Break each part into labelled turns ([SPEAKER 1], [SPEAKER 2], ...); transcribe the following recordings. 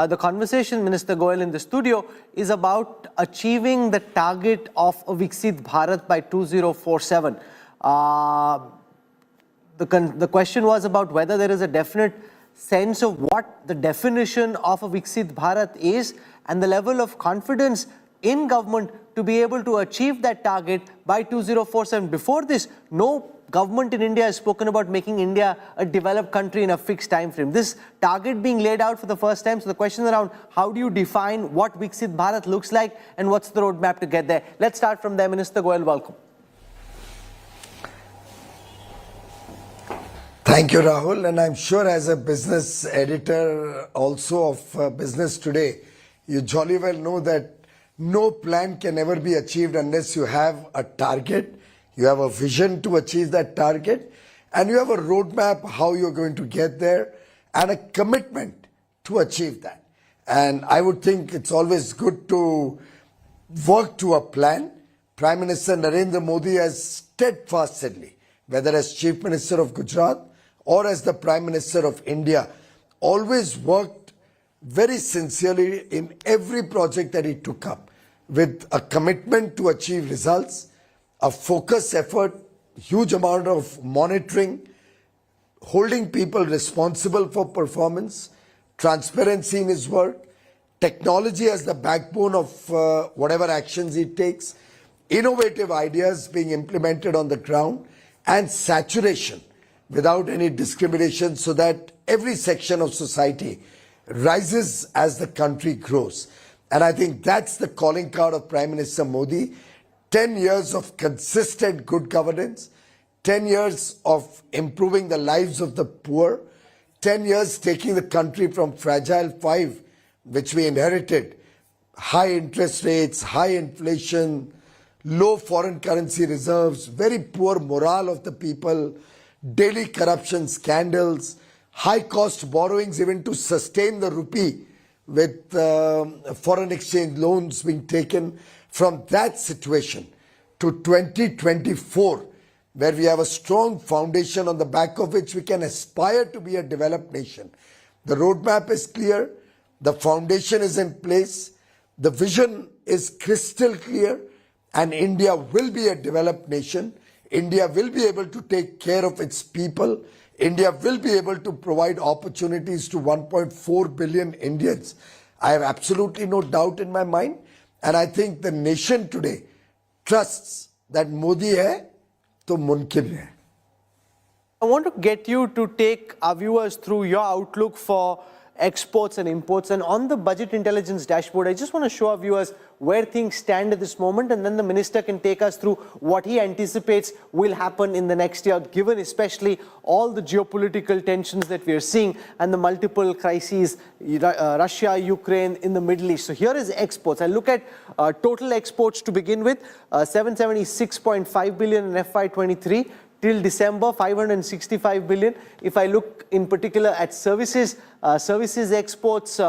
[SPEAKER 1] the conversation, Minister Goyal, in the studio is about achieving the target of a Viksit Bharat by 2047. The question was about whether there is a definite sense of what the definition of a Viksit Bharat is and the level of confidence in government to be able to achieve that target by 2047. Before this, no government in India has spoken about making India a developed country in a fixed time frame. This target being laid out for the first time. So the question around how do you define what Viksit Bharat looks like and what's the roadmap to get there? Let's start from there. Minister Goyal, welcome.
[SPEAKER 2] Thank you, Rahul. And I'm sure as a business editor also of Business Today, you jolly well know that no plan can ever be achieved unless you have a target, you have a vision to achieve that target, and you have a roadmap how you're going to get there and a commitment to achieve that. And I would think it's always good to work to a plan. Prime Minister Narendra Modi has steadfastly, whether as Chief Minister of Gujarat or as the Prime Minister of India, always worked very sincerely in every project that he took up with a commitment to achieve results, a focused effort, huge amount of monitoring, holding people responsible for performance, transparency in his work, technology as the backbone of whatever actions he takes, innovative ideas being implemented on the ground, and saturation without any discrimination so that every section of society rises as the country grows. And I think that's the calling card of Prime Minister Modi. 10 years of consistent good governance, 10 years of improving the lives of the poor, 10 years taking the country from fragile 5, which we inherited, high interest rates, high inflation, low foreign currency reserves, very poor morale of the people, daily corruption scandals, high cost borrowings even to sustain the rupee with foreign exchange loans being taken. From that situation to 2024, where we have a strong foundation on the back of which we can aspire to be a developed nation. The roadmap is clear, the foundation is in place, the vision is crystal clear, and India will be a developed nation. India will be able to take care of its people. India will be able to provide opportunities to 1.4 billion Indians. I have absolutely no doubt in my mind. And I think the nation today trusts that Modi hai, to mumkin hai.
[SPEAKER 1] I want to get you to take our viewers through your outlook for exports and imports. And on the Budget Intelligence Dashboard, I just want to show our viewers where things stand at this moment, and then the minister can take us through what he anticipates will happen in the next year, given especially all the geopolitical tensions that we are seeing and the multiple crises, Russia, Ukraine, in the Middle East. So here is exports. I look at total exports to begin with, 776.5 billion in FY23. Till December, 565 billion. If I look in particular at services, services exports,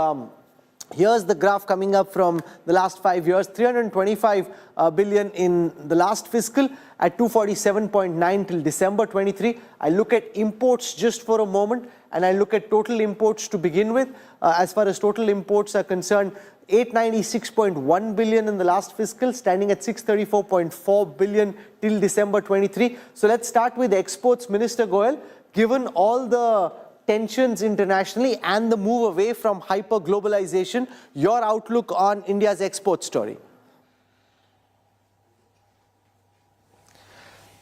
[SPEAKER 1] here's the graph coming up from the last 5 years, 325 billion in the last fiscal at 247.9 till December 23. I look at imports just for a moment, and I look at total imports to begin with. As far as total imports are concerned, 896.1 billion in the last fiscal, standing at 634.4 billion till December 23. So let's start with exports, Minister Goyal. Given all the tensions internationally and the move away from hyper-globalization, your outlook on India's export story?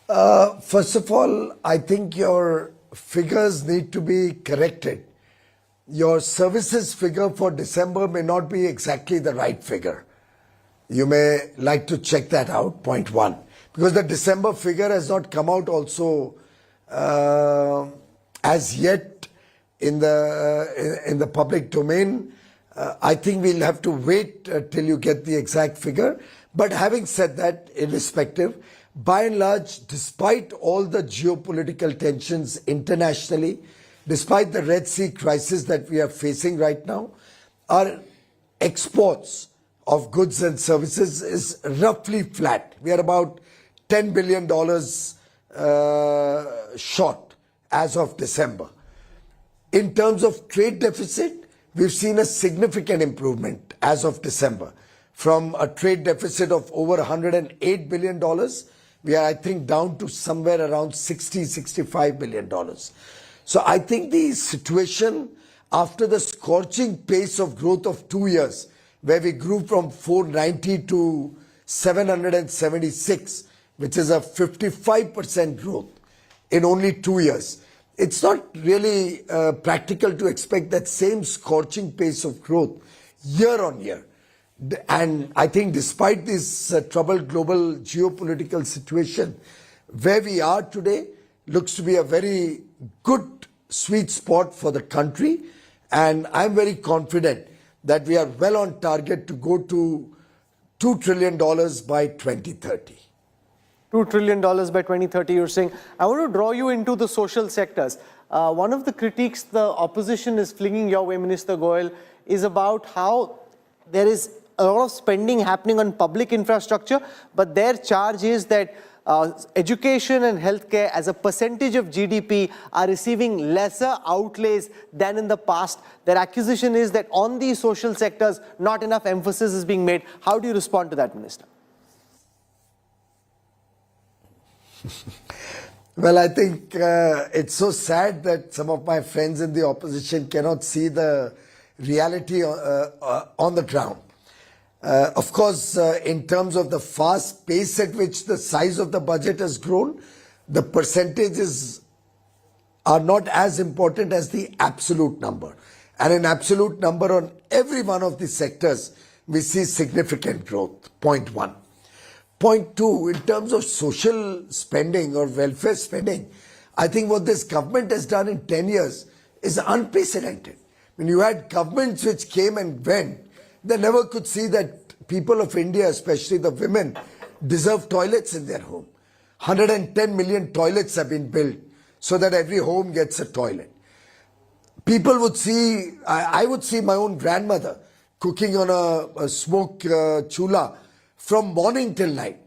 [SPEAKER 2] First of all, I think your figures need to be corrected. Your services figure for December may not be exactly the right figure. You may like to check that out, point one. Because the December figure has not come out also as yet in the public domain. I think we'll have to wait till you get the exact figure. But having said that, irrespective, by and large, despite all the geopolitical tensions internationally, despite the Red Sea crisis that we are facing right now, our exports of goods and services is roughly flat. We are about $10 billion short as of December. In terms of trade deficit, we've seen a significant improvement as of December. From a trade deficit of over $108 billion, we are, I think, down to somewhere around $65 billion. So I think the situation after the scorching pace of growth of 2 years, where we grew from 490 to 776, which is a 55% growth in only 2 years. It's not really practical to expect that same scorching pace of growth year on year. And I think despite this troubled global geopolitical situation, where we are today looks to be a very good sweet spot for the country. And I'm very confident that we are well on target to go to $2 trillion by 2030.
[SPEAKER 1] $2 trillion by 2030, you're saying. I want to draw you into the social sectors. One of the critiques the opposition is flinging your way, Minister Goyal, is about how there is a lot of spending happening on public infrastructure, but their charge is that education and healthcare as a percentage of GDP are receiving lesser outlays than in the past. Their accusation is that on these social sectors, not enough emphasis is being made. How do you respond to that, Minister?
[SPEAKER 2] Well, I think it's so sad that some of my friends in the opposition cannot see the reality on the ground. Of course, in terms of the fast pace at which the size of the budget has grown, the percentages are not as important as the absolute number. And in absolute number on every one of the sectors, we see significant growth, point one. Point two, in terms of social spending or welfare spending, I think what this government has done in 10 years is unprecedented. When you had governments which came and went, they never could see that people of India, especially the women, deserve toilets in their home. 110 million toilets have been built so that every home gets a toilet. People would see, I would see my own grandmother cooking on a smoke chula from morning till night.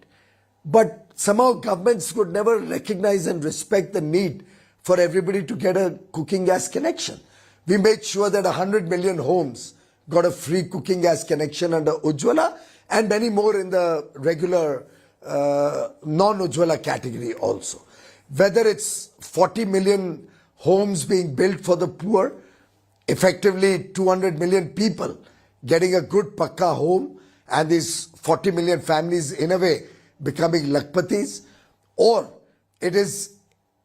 [SPEAKER 2] But somehow governments could never recognize and respect the need for everybody to get a cooking gas connection. We made sure that 100 million homes got a free cooking gas connection under Ujjwala, and many more in the regular non-Ujjwala category also. Whether it's 40 million homes being built for the poor, effectively 200 million people getting a good pakka home, and these 40 million families in a way becoming Lakpatis, or it is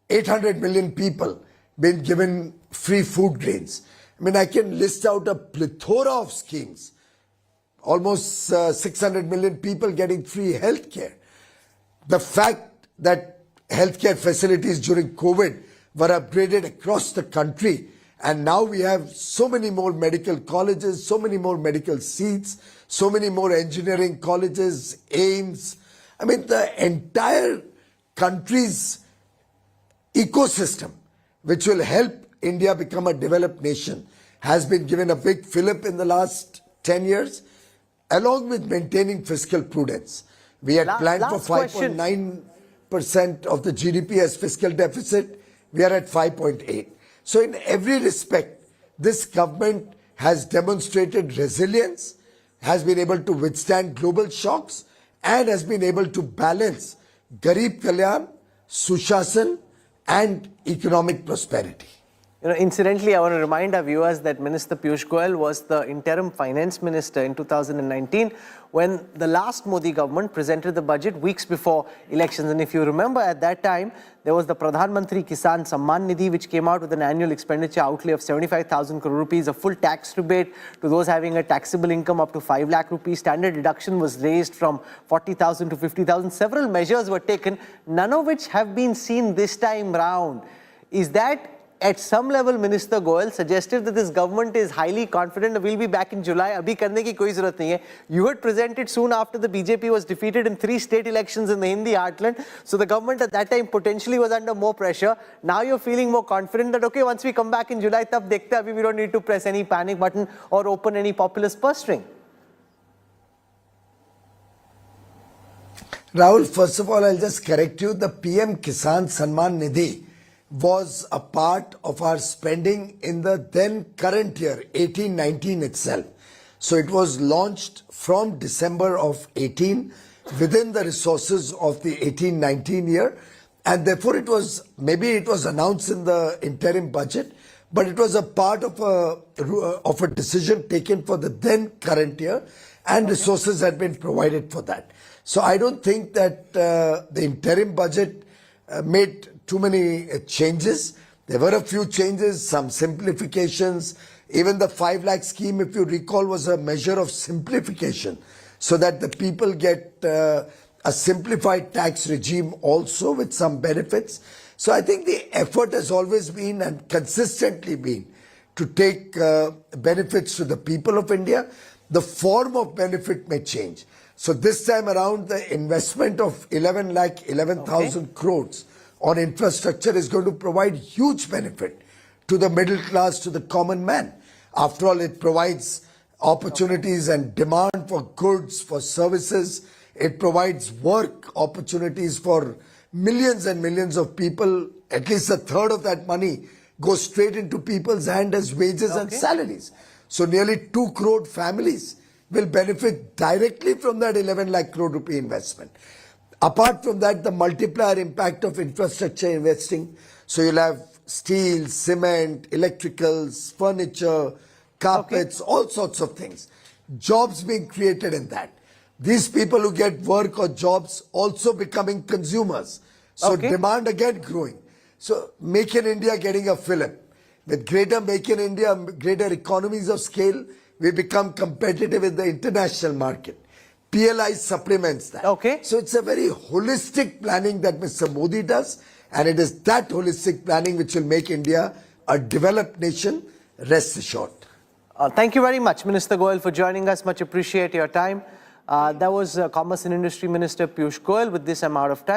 [SPEAKER 2] 800 million people being given free food grains. I mean, I can list out a plethora of schemes. Almost 600 million people getting free healthcare. The fact that healthcare facilities during COVID were upgraded across the country, and now we have so many more medical colleges, so many more medical seats, so many more engineering colleges, AIIMS. I mean, the entire country's ecosystem, which will help India become a developed nation, has been given a big fillip in the last 10 years, along with maintaining fiscal prudence. We had planned for 5.9% of the GDP as fiscal deficit. We are at 5.8. So in every respect, this government has demonstrated resilience, has been able to withstand global shocks, and has been able to balance Garib Kalyan, Sushasana, and economic prosperity.
[SPEAKER 1] You know, incidentally, I want to remind our viewers that Minister Piyush Goyal was the interim finance minister in 2019 when the last Modi government presented the budget weeks before elections. And if you remember, at that time, there was the Pradhan Mantri Kisan Samman Nidhi, which came out with an annual expenditure outlay of 75,000 crore rupees, a full tax rebate to those having a taxable income up to 5 lakh rupees. Standard deduction was raised from 40,000 to 50,000. Several measures were taken, none of which have been seen this time round. Is that at some level, Minister Goyal suggested that this government is highly confident that we'll be back in July. Abhi karne ki koi zarurat nahi hai. You had presented soon after the BJP was defeated in 3 state elections in the Hindi heartland. So the government at that time potentially was under more pressure. Now you're feeling more confident that, okay, once we come back in July, tab dekhte abhi we don't need to press any panic button or open any populist purse string.
[SPEAKER 2] Rahul, first of all, I'll just correct you. The PM Kisan Samman Nidhi, was a part of our spending in the then current year, 18-19 itself. So it was launched from December of 18 within the resources of the 18-19 year. And therefore it was announced in the interim budget, but it was a part of a decision taken for the then current year, and resources had been provided for that. So I don't think that the interim budget made too many changes. There were a few changes, some simplifications. Even the 5 lakh scheme, if you recall, was a measure of simplification so that the people get a simplified tax regime also with some benefits. So I think the effort has always been and consistently been to take benefits to the people of India. The form of benefit may change. So this time around, the investment of 11,000 crores on infrastructure is going to provide huge benefit to the middle class, to the common man. After all, it provides opportunities and demand for goods, for services. It provides work opportunities for millions and millions of people. At least a third of that money goes straight into people's hand as wages and salaries. So nearly 2 crore families will benefit directly from that 11 lakh crore rupee investment. Apart from that, the multiplier impact of infrastructure investing. So you'll have steel, cement, electricals, furniture, carpets, all sorts of things. Jobs being created in that. These people who get work or jobs also becoming consumers. So demand again growing. So Make in India getting a fillip. With greater Make in India, greater economies of scale, we become competitive in the international market. PLI supplements that. So it's a very holistic planning that Mr. Modi does, and it is that holistic planning which will make India a developed nation, rest assured.
[SPEAKER 1] Thank you very much, Minister Goyal, for joining us. Much appreciate your time. That was Commerce and Industry Minister Piyush Goyal with this amount of time.